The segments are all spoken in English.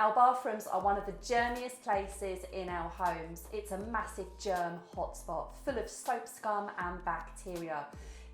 Our bathrooms are one of the germiest places in our homes. It's a massive germ hotspot full of soap scum and bacteria.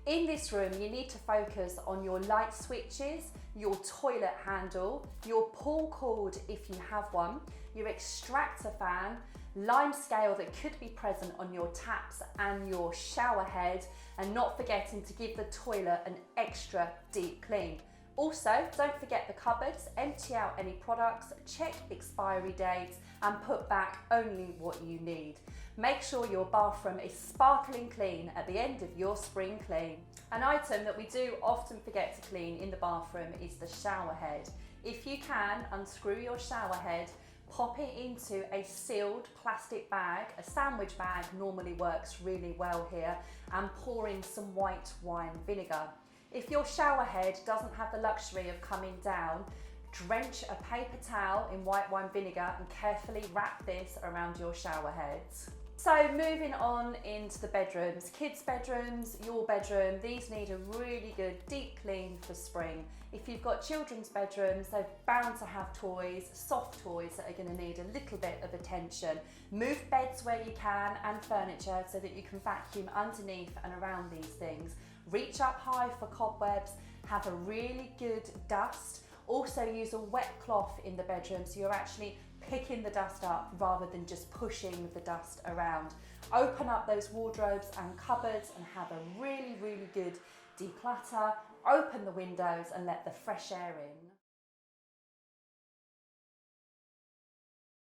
In this room, you need to focus on your light switches, your toilet handle, your pull cord if you have one, your extractor fan, lime scale that could be present on your taps and your shower head, and not forgetting to give the toilet an extra deep clean. Also, don't forget the cupboards, empty out any products, check expiry dates and put back only what you need. Make sure your bathroom is sparkling clean at the end of your spring clean. An item that we do often forget to clean in the bathroom is the shower head. If you can, unscrew your shower head, pop it into a sealed plastic bag. A sandwich bag normally works really well here, and pour in some white wine vinegar. If your shower head doesn't have the luxury of coming down, drench a paper towel in white wine vinegar and carefully wrap this around your shower heads. So moving on into the bedrooms, kids' bedrooms, your bedroom, these need a really good deep clean for spring. If you've got children's bedrooms, they're bound to have toys, soft toys that are going to need a little bit of attention. Move beds where you can and furniture so that you can vacuum underneath and around these things. Reach up high for cobwebs, have a really good dust. Also use a wet cloth in the bedroom so you're actually picking the dust up rather than just pushing the dust around. Open up those wardrobes and cupboards and have a really good declutter. Open the windows and let the fresh air in.